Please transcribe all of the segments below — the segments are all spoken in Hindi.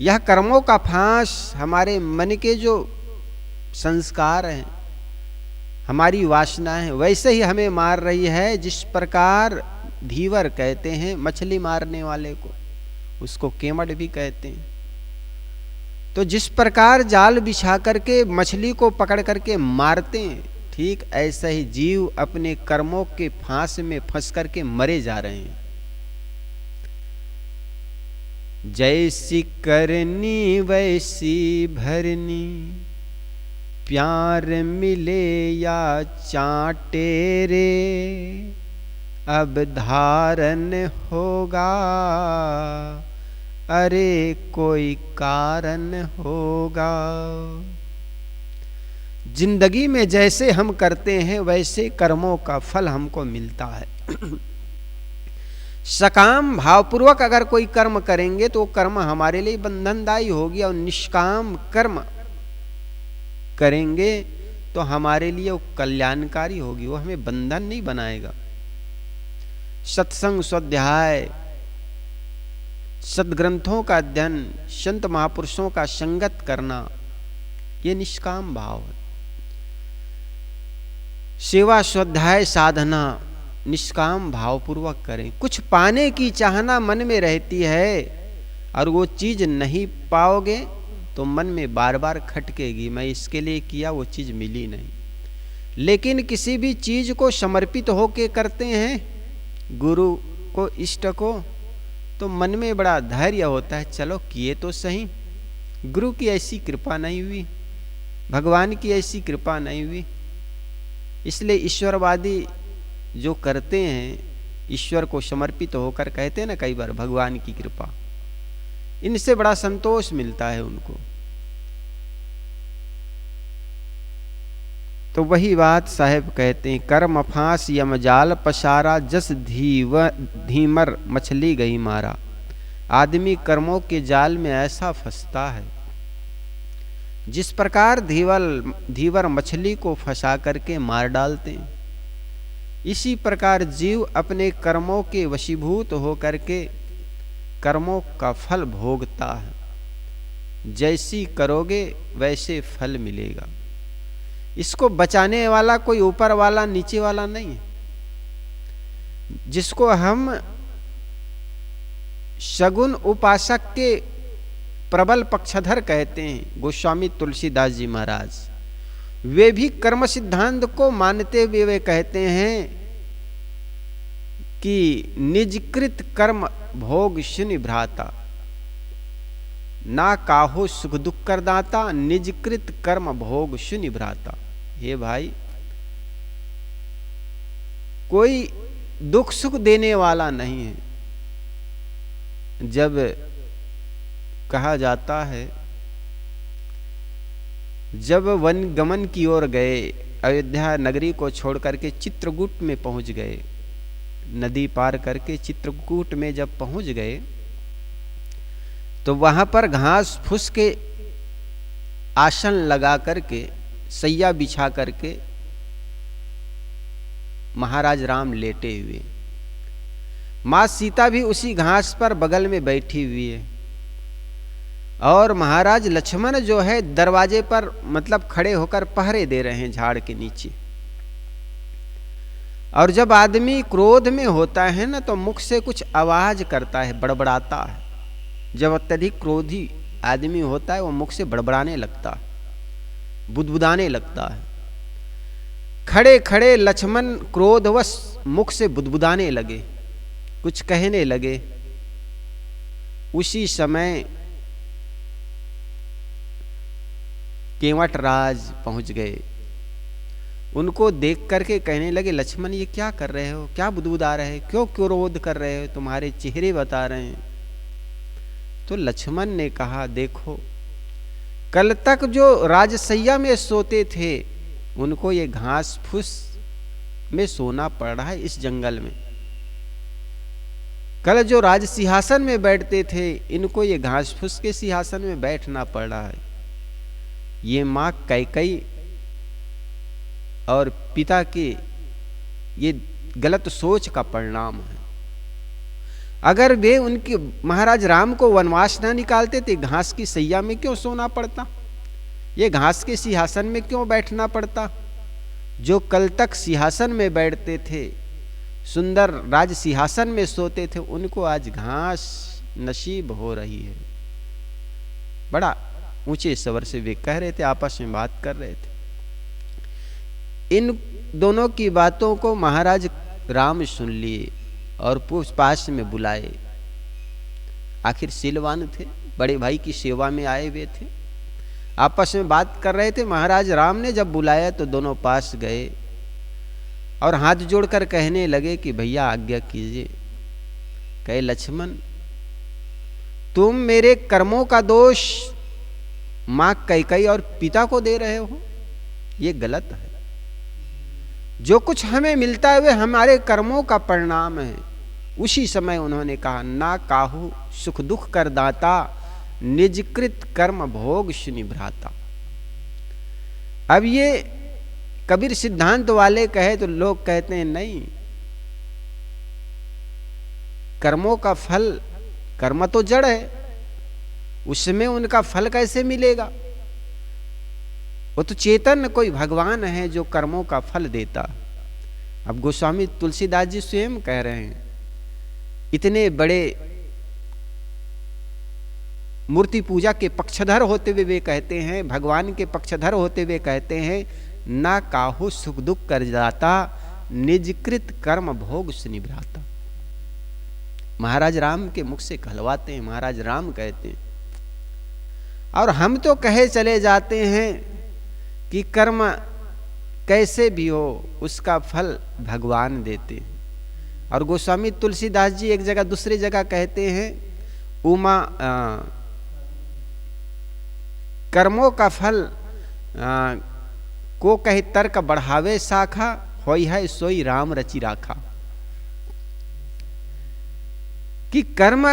यह कर्मों का फांस हमारे मन के जो संस्कार हैं, हमारी वासनाएं हैं, वैसे ही हमें मार रही है। जिस प्रकार धीवर कहते हैं मछली मारने वाले को, उसको केमड़ भी कहते हैं। तो जिस प्रकार जाल बिछा करके मछली को पकड़ करके मारते हैं, ठीक ऐसा ही जीव अपने कर्मों के फांस में फंस करके मरे जा रहे हैं। जैसी करनी वैसी भरनी, प्यार मिले या चाटे रे, अब धारण होगा अरे कोई कारण होगा। जिंदगी में जैसे हम करते हैं वैसे कर्मों का फल हमको मिलता है। सकाम भावपूर्वक अगर कोई कर्म करेंगे तो कर्म हमारे लिए बंधनदायी होगी, और निष्काम कर्म करेंगे तो हमारे लिए वो कल्याणकारी होगी, वो हमें बंधन नहीं बनाएगा। सत्संग, स्वाध्याय, सदग्रंथों का अध्ययन, संत महापुरुषों का संगत करना, ये निष्काम भाव है। सेवा, स्वाध्याय, साधना निष्काम भाव पूर्वक करें। कुछ पाने की चाहना मन में रहती है और वो चीज नहीं पाओगे तो मन में बार बार खटकेगी, मैं इसके लिए किया, वो चीज मिली नहीं। लेकिन किसी भी चीज को समर्पित होके करते हैं, गुरु को, इष्ट को, तो मन में बड़ा धैर्य होता है, चलो किए तो सही। गुरु की ऐसी कृपा नहीं हुई, भगवान की ऐसी कृपा नहीं हुई। इसलिए ईश्वरवादी जो करते हैं, ईश्वर को समर्पित होकर कहते हैं ना कई बार भगवान की कृपा, इनसे बड़ा संतोष मिलता है उनको। तो वही बात साहेब कहते हैं, कर्म फांस यमजाल पसारा, जस धीमर मछली गई मारा। आदमी कर्मों के जाल में ऐसा फंसता है, जिस प्रकार धीवर मछली को फंसा करके मार डालते हैं, इसी प्रकार जीव अपने कर्मों के वशीभूत होकर के कर्मों का फल भोगता है। जैसी करोगे वैसे फल मिलेगा। इसको बचाने वाला कोई ऊपर वाला नीचे वाला नहीं है। जिसको हम सगुन उपासक के प्रबल पक्षधर कहते हैं, गोस्वामी तुलसीदास जी महाराज, वे भी कर्म सिद्धांत को मानते हुए वे कहते हैं कि निजकृत कर्म भोग शून्य भ्राता, ना काहो सुख दुख कर दाता, निजकृत कर्म भोग शून्य भ्राता। हे भाई, कोई दुख सुख देने वाला नहीं है। जब कहा जाता है, जब वन गमन की ओर गए, अयोध्या नगरी को छोड़ करके चित्रकूट में पहुंच गए, नदी पार करके चित्रकूट में जब पहुंच गए तो वहां पर घास फूस के आसन लगा करके, सैया बिछा करके महाराज राम लेटे हुए, मां सीता भी उसी घास पर बगल में बैठी हुई है, और महाराज लक्ष्मण जो है दरवाजे पर मतलब खड़े होकर पहरे दे रहे हैं झाड़ के नीचे। और जब आदमी क्रोध में होता है ना तो मुख से कुछ आवाज करता है, बड़बड़ाता है। जब अत्यधिक क्रोधी आदमी होता है वो मुख से बड़बड़ाने लगता है, बुदबुदाने लगता है। खड़े खड़े लक्ष्मण क्रोधवश मुख से बुदबुदाने लगे, कुछ कहने लगे। उसी समय केवट राज पहुंच गए, उनको देख करके कहने लगे, लक्ष्मण ये क्या कर रहे हो, क्या बुदबुदा रहे, क्यों क्रोध कर रहे हो, तुम्हारे चेहरे बता रहे हैं। तो लक्ष्मण ने कहा, देखो कल तक जो राजसैया में सोते थे उनको ये घास फूस में सोना पड़ रहा है इस जंगल में। कल जो राज सिंहासन में बैठते थे इनको ये घास फूस के सिंहासन में बैठना पड़ रहा है। ये माँ कैकई और पिता की ये गलत सोच का परिणाम है। अगर वे उनके महाराज राम को वनवास ना निकालते थे, घास की सैया में क्यों सोना पड़ता, ये घास के सिंहासन में क्यों बैठना पड़ता। जो कल तक सिंहासन में बैठते थे, सुंदर राज सिंहासन में सोते थे, उनको आज घास नसीब हो रही है। बड़ा ऊंचे स्वर से वे कह रहे थे, आपस में बात कर रहे थे। इन दोनों की बातों को महाराज राम सुन लिए और पास में बुलाए। आखिर सीलवान थे, बड़े भाई की सेवा में आए हुए थे, आपस में बात कर रहे थे। महाराज राम ने जब बुलाया तो दोनों पास गए और हाथ जोड़कर कहने लगे कि भैया आज्ञा कीजिए। कहे लक्ष्मण, तुम मेरे कर्मों का दोष मां कैकेयी और पिता को दे रहे हो, ये गलत है। जो कुछ हमें मिलता है वे हमारे कर्मों का परिणाम है। उसी समय उन्होंने कहा, ना काहू सुख दुख कर दाता, निजकृत कर्म भोग सुनि भ्राता। अब ये कबीर सिद्धांत वाले कहे तो लोग कहते हैं नहीं, कर्मों का फल, कर्म तो जड़ है, उसमें उनका फल कैसे मिलेगा। वो तो चेतन कोई भगवान है जो कर्मों का फल देता। अब गोस्वामी तुलसीदास जी स्वयं कह रहे हैं, इतने बड़े मूर्ति पूजा के पक्षधर होते हुए वे कहते हैं, भगवान के पक्षधर होते हुए कहते हैं, ना काहू सुख दुख कर जाता, निजकृत कर्म भोग सुनि भ्राता। महाराज राम के मुख से कहलवाते हैं, महाराज राम कहते हैं। और हम तो कहे चले जाते हैं कि कर्म कैसे भी हो उसका फल भगवान देते हैं। और गोस्वामी तुलसीदास जी एक जगह दूसरी जगह कहते हैं, उमा कर्मों का फल को कहे तर्क बढ़ावे शाखा, होई है सोई राम रचि राखा। कि कर्म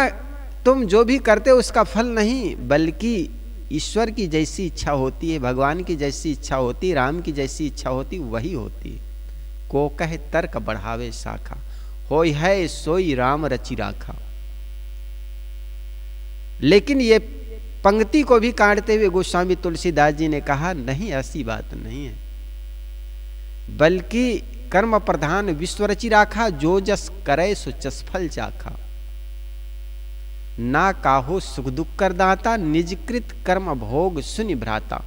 तुम जो भी करते हो उसका फल नहीं, बल्कि ईश्वर की जैसी इच्छा होती है, भगवान की जैसी इच्छा होती, राम की जैसी इच्छा होती, वही होती है। को कहे तर्क बढ़ावे शाखा, होई है सोई राम रचि राखा। लेकिन ये पंक्ति को भी काटते हुए गोस्वामी तुलसीदास जी ने कहा, नहीं ऐसी बात नहीं है, बल्कि कर्म प्रधान विश्व रचि राखा, जो जस करे सो जस फल चाखा। ना काहो सुख दुख कर दाता, निजकृत कर्म भोग सुनि भ्राता।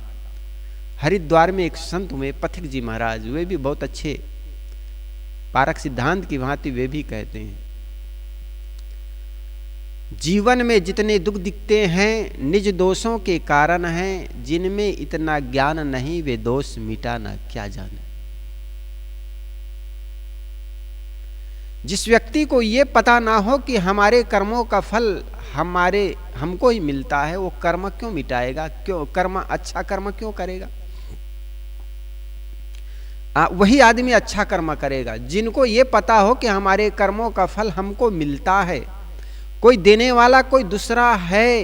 हरिद्वार में एक संत हुए पथिक जी महाराज, वे भी बहुत अच्छे पारक सिद्धांत की भांति वे भी कहते हैं, जीवन में जितने दुख दिखते हैं निज दोषों के कारण हैं, जिनमें इतना ज्ञान नहीं वे दोष मिटाना क्या जाने। जिस व्यक्ति को ये पता ना हो कि हमारे कर्मों का फल हमको ही मिलता है, वो कर्म क्यों मिटाएगा, क्यों कर्म अच्छा कर्म क्यों करेगा। वही आदमी अच्छा कर्म करेगा जिनको ये पता हो कि हमारे कर्मों का फल हमको मिलता है, कोई देने वाला कोई दूसरा है।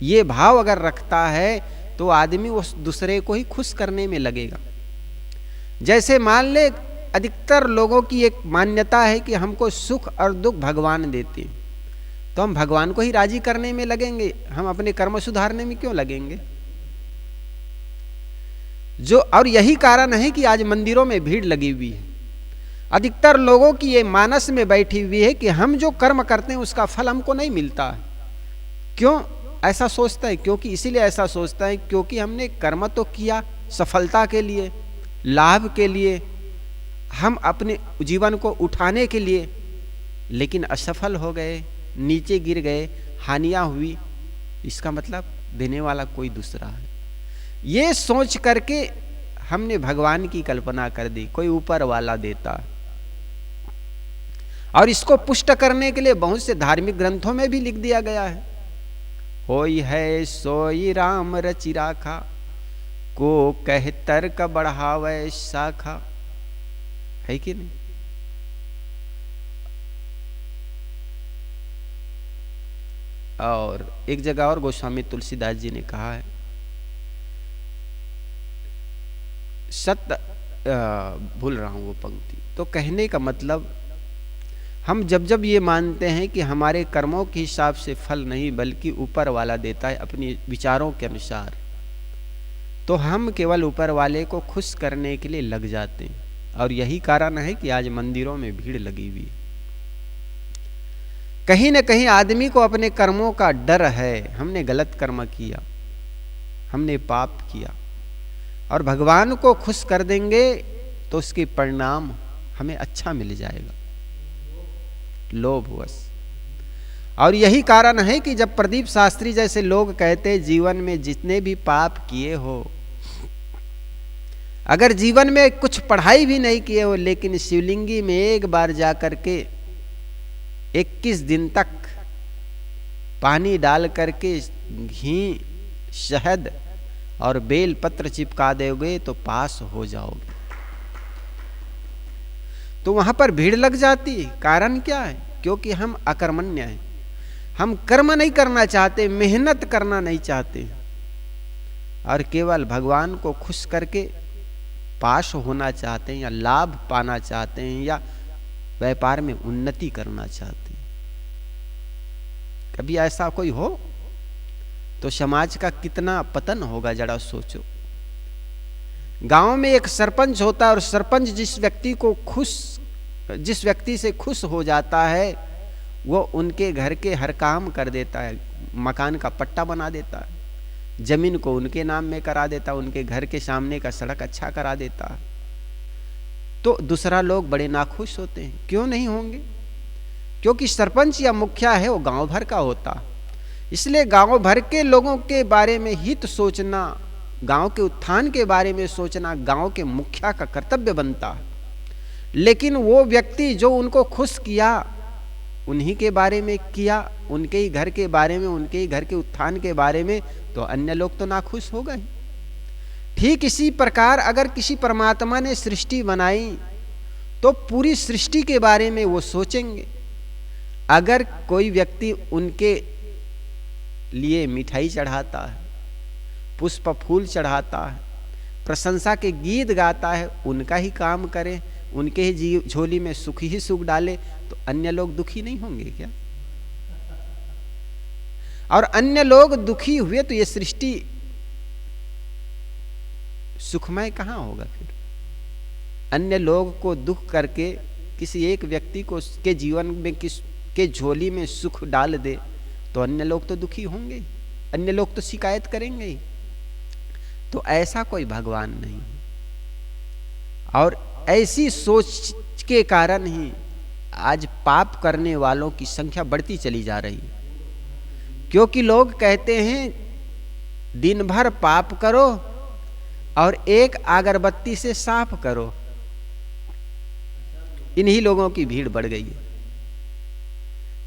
ये भाव अगर रखता है तो आदमी उस दूसरे को ही खुश करने में लगेगा। जैसे मान ले अधिकतर लोगों की एक मान्यता है कि हमको सुख और दुख भगवान देते हैं, तो हम भगवान को ही राजी करने में लगेंगे, हम अपने कर्म सुधारने में क्यों लगेंगे। जो और यही कारण है कि आज मंदिरों में भीड़ लगी हुई है। अधिकतर लोगों की ये मानस में बैठी हुई है कि हम जो कर्म करते हैं उसका फल हमको नहीं मिलता है। क्यों ऐसा सोचता है? क्योंकि इसीलिए ऐसा सोचता है क्योंकि हमने कर्म तो किया सफलता के लिए, लाभ के लिए, हम अपने जीवन को उठाने के लिए, लेकिन असफल हो गए, नीचे गिर गए, हानियां हुई, इसका मतलब देने वाला कोई दूसरा है। ये सोच करके हमने भगवान की कल्पना कर दी, कोई ऊपर वाला देता है। और इसको पुष्ट करने के लिए बहुत से धार्मिक ग्रंथों में भी लिख दिया गया है, होई है सोई राम रचि राखा, को कह तर्क बढ़ावे शाखा। है कि नहीं? और एक जगह और गोस्वामी तुलसीदास जी ने कहा है, सत्य भूल रहा हूं वो पंक्ति, तो कहने का मतलब हम जब जब ये मानते हैं कि हमारे कर्मों के हिसाब से फल नहीं बल्कि ऊपर वाला देता है अपने विचारों के अनुसार, तो हम केवल ऊपर वाले को खुश करने के लिए लग जाते हैं। और यही कारण है कि आज मंदिरों में भीड़ लगी हुई है। कहीं न कहीं आदमी को अपने कर्मों का डर है, हमने गलत कर्म किया, हमने पाप किया, और भगवान को खुश कर देंगे तो उसके परिणाम हमें अच्छा मिल जाएगा, लोभवश। और यही कारण है कि जब प्रदीप शास्त्री जैसे लोग कहते जीवन में जितने भी पाप किए हो, अगर जीवन में कुछ पढ़ाई भी नहीं किए हो, लेकिन शिवलिंगी में एक बार जा करके 21 दिन तक पानी डाल करके घी, शहद और बेल पत्र चिपका दोगे तो पास हो जाओगे। तो वहां पर भीड़ लग जाती है। कारण क्या है? क्योंकि हम अकर्मण्य हैं, हम कर्म नहीं करना चाहते, मेहनत करना नहीं चाहते, और केवल भगवान को खुश करके पास होना चाहते हैं, या लाभ पाना चाहते हैं, या व्यापार में उन्नति करना चाहते हैं। कभी ऐसा कोई हो तो समाज का कितना पतन होगा, जरा सोचो। गांव में एक सरपंच होता है, और सरपंच जिस व्यक्ति से खुश हो जाता है, वो उनके घर के हर काम कर देता है, मकान का पट्टा बना देता है, जमीन को उनके नाम में करा देता है, उनके घर के सामने का सड़क अच्छा करा देता है। तो दूसरा लोग बड़े नाखुश होते हैं। क्यों नहीं होंगे? क्योंकि सरपंच या मुखिया है वो गांव भर का होता, इसलिए गांव भर के लोगों के बारे में हित सोचना, गांव के उत्थान के बारे में सोचना गांव के मुखिया का कर्तव्य बनता है। लेकिन वो व्यक्ति जो उनको खुश किया, उन्हीं के बारे में किया, उनके ही घर के बारे में, उनके ही घर के उत्थान के बारे में, तो अन्य लोग तो नाखुश हो गए। ठीक इसी प्रकार अगर किसी परमात्मा ने सृष्टि बनाई तो पूरी सृष्टि के बारे में वो सोचेंगे। अगर कोई व्यक्ति उनके लिए मिठाई चढ़ाता है, पुष्प फूल चढ़ाता है, प्रशंसा के गीत गाता है, उनका ही काम करे, उनके ही झोली में सुख ही सुख डाले, तो अन्य लोग दुखी नहीं होंगे क्या? और अन्य लोग दुखी हुए तो ये सृष्टि सुखमय कहां होगा फिर? अन्य लोग को दुख करके किसी एक व्यक्ति को के जीवन में के झोली में सुख डाल दे तो अन्य लोग तो दुखी होंगे, अन्य लोग तो शिकायत करेंगे ही। तो ऐसा कोई भगवान नहीं। और ऐसी सोच के कारण ही आज पाप करने वालों की संख्या बढ़ती चली जा रही है। क्योंकि लोग कहते हैं दिन भर पाप करो और एक अगरबत्ती से साफ करो। इन्हीं लोगों की भीड़ बढ़ गई है।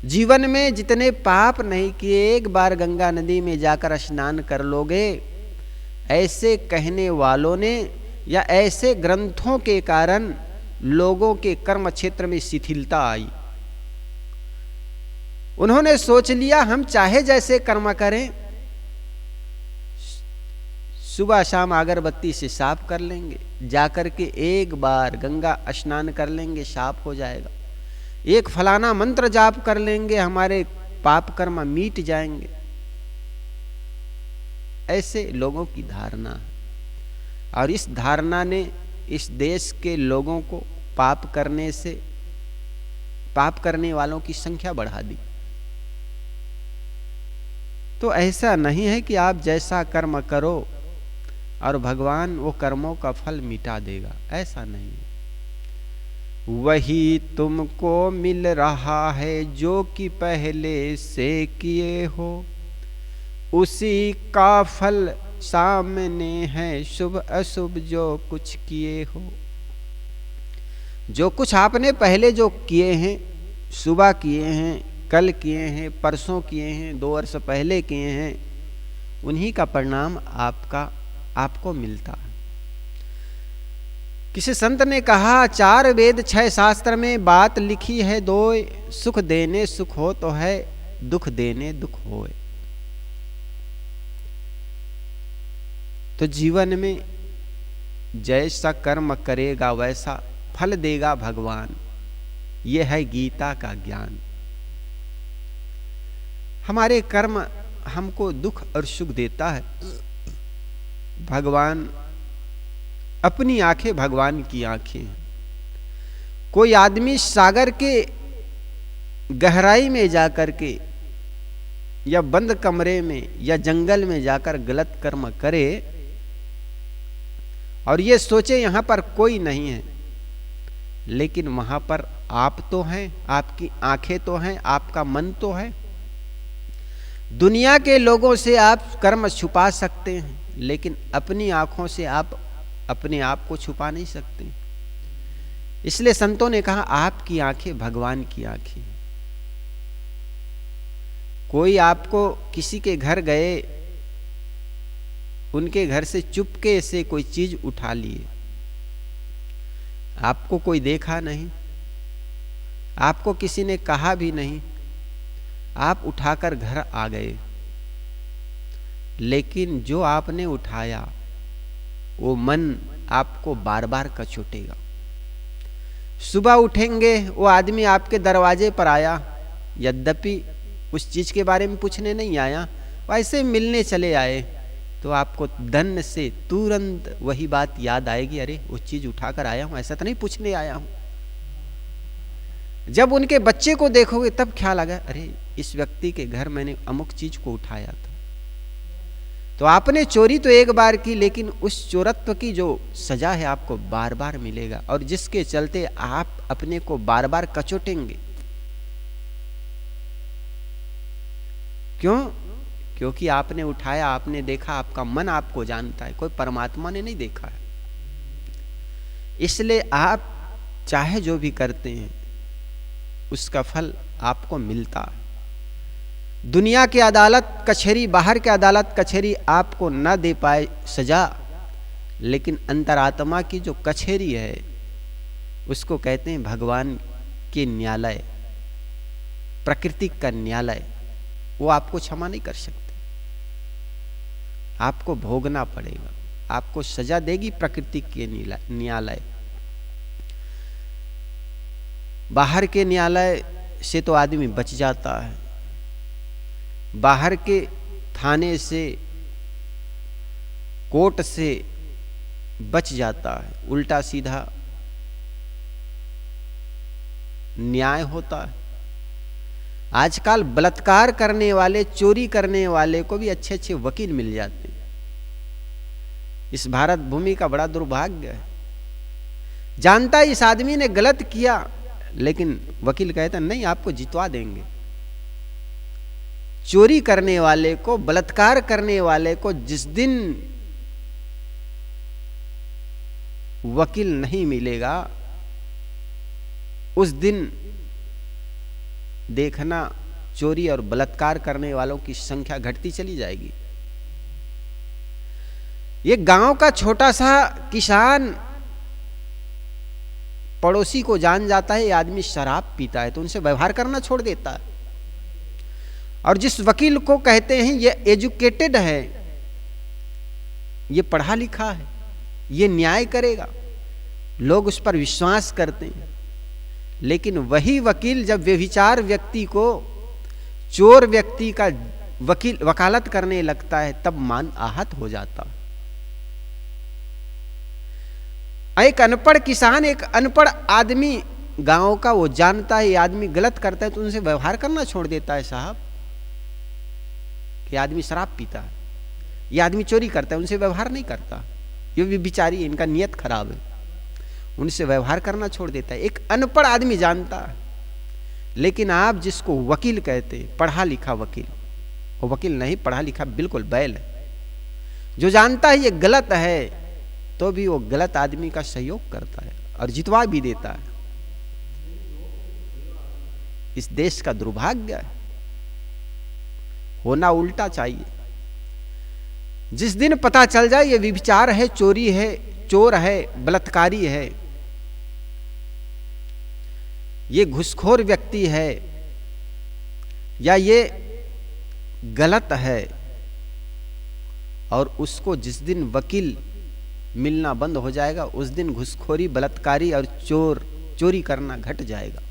जीवन में जितने पाप नहीं किए, एक बार गंगा नदी में जाकर स्नान कर लोगे, ऐसे कहने वालों ने या ऐसे ग्रंथों के कारण लोगों के कर्म क्षेत्र में शिथिलता आई। उन्होंने सोच लिया हम चाहे जैसे कर्म करें, सुबह शाम अगरबत्ती से साफ कर लेंगे, जाकर के एक बार गंगा स्नान कर लेंगे, साफ हो जाएगा। एक फलाना मंत्र जाप कर लेंगे, हमारे पाप कर्म मिट जाएंगे। ऐसे लोगों की धारणा है, और इस धारणा ने इस देश के लोगों को पाप करने वालों की संख्या बढ़ा दी। तो ऐसा नहीं है कि आप जैसा कर्म करो और भगवान वो कर्मों का फल मिटा देगा, ऐसा नहीं है। वही तुमको मिल रहा है जो कि पहले से किए हो, उसी का फल सामने है, शुभ अशुभ जो कुछ किए हो। जो कुछ आपने पहले जो किए हैं, सुबह किए हैं, कल किए हैं, परसों किए हैं, 2 वर्ष पहले किए हैं, उन्हीं का परिणाम आपको मिलता है। किसी संत ने कहा 4 वेद 6 शास्त्र में बात लिखी है 2, सुख देने सुख हो तो है, दुख देने दुख होए। तो जीवन में जैसा कर्म करेगा वैसा फल देगा भगवान। ये है गीता का ज्ञान। हमारे कर्म हमको दुख और सुख देता है। भगवान, अपनी आंखें भगवान की आंखें हैं। कोई आदमी सागर के गहराई में जाकर के या बंद कमरे में या जंगल में जाकर गलत कर्म करे और ये सोचे यहां पर कोई नहीं है, लेकिन वहां पर आप तो हैं, आपकी आंखें तो हैं, आपका मन तो है। दुनिया के लोगों से आप कर्म छुपा सकते हैं, लेकिन अपनी आंखों से आप अपने आप को छुपा नहीं सकते। इसलिए संतों ने कहा आपकी आंखें भगवान की आंखें हैं। कोई आपको किसी के घर गए, उनके घर से चुपके से कोई चीज उठा लिए, आपको कोई देखा नहीं, आपको किसी ने कहा भी नहीं, आप उठाकर घर आ गए, लेकिन जो आपने उठाया वो मन आपको बार बार कचोटेगा। सुबह उठेंगे, वो आदमी आपके दरवाजे पर आया, यद्यपि उस चीज के बारे में पूछने नहीं आया, वैसे मिलने चले आए, तो आपको धन से तुरंत वही बात याद आएगी, अरे वो चीज उठाकर आया हूं, ऐसा तो नहीं पूछने आया हूं। जब उनके बच्चे को देखोगे तब ख्याल आ गया, अरे इस व्यक्ति के घर मैंने अमुक चीज को उठाया था। तो आपने चोरी तो एक बार की, लेकिन उस चोरत्व की जो सजा है आपको बार बार मिलेगा, और जिसके चलते आप अपने को बार बार कचोटेंगे। क्यों? क्योंकि आपने उठाया, आपने देखा, आपका मन आपको जानता है, कोई परमात्मा ने नहीं देखा है। इसलिए आप चाहे जो भी करते हैं उसका फल आपको मिलता है। दुनिया की अदालत कचहरी, बाहर की अदालत कचहरी आपको न दे पाए सजा, लेकिन अंतरात्मा की जो कचहरी है उसको कहते हैं भगवान के न्यायालय, प्रकृति का न्यायालय। वो आपको क्षमा नहीं कर सकते, आपको भोगना पड़ेगा, आपको सजा देगी प्रकृति के न्यायालय। बाहर के न्यायालय से तो आदमी बच जाता है, बाहर के थाने से, कोर्ट से बच जाता है, उल्टा सीधा न्याय होता है। आजकल बलात्कार करने वाले, चोरी करने वाले को भी अच्छे अच्छे वकील मिल जाते हैं। इस भारत भूमि का बड़ा दुर्भाग्य है। जानता है इस आदमी ने गलत किया, लेकिन वकील कहता नहीं आपको जितवा देंगे। चोरी करने वाले को, बलात्कार करने वाले को जिस दिन वकील नहीं मिलेगा, उस दिन देखना चोरी और बलात्कार करने वालों की संख्या घटती चली जाएगी। ये गांव का छोटा सा किसान पड़ोसी को जान जाता है ये आदमी शराब पीता है, तो उनसे व्यवहार करना छोड़ देता है। और जिस वकील को कहते हैं ये एजुकेटेड है, ये पढ़ा लिखा है, ये न्याय करेगा, लोग उस पर विश्वास करते हैं। लेकिन वही वकील जब व्यभिचार व्यक्ति को, चोर व्यक्ति का वकालत करने लगता है, तब मान आहत हो जाता। एक अनपढ़ किसान, एक अनपढ़ आदमी गांव का, वो जानता है ये आदमी गलत करता है, तो उनसे व्यवहार करना छोड़ देता है। साहब, ये आदमी शराब पीता है, ये आदमी चोरी करता है, उनसे व्यवहार नहीं करता, ये भी बेचारी, इनका नियत खराब है, उनसे व्यवहार करना छोड़ देता है। एक अनपढ़ आदमी जानता है। लेकिन आप जिसको वकील कहते हैं, पढ़ा लिखा वकील, वो वकील नहीं, पढ़ा लिखा बिल्कुल बैल है, जो जानता है ये गलत है, तो भी वो गलत आदमी का सहयोग करता है और जितवा भी देता है। इस देश का दुर्भाग्य है, होना उल्टा चाहिए। जिस दिन पता चल जाए ये व्यभिचार है, चोरी है, चोर है, बलात्कारी है, ये घूसखोर व्यक्ति है, या ये गलत है, और उसको जिस दिन वकील मिलना बंद हो जाएगा, उस दिन घूसखोरी, बलात्कारी और चोरी करना घट जाएगा।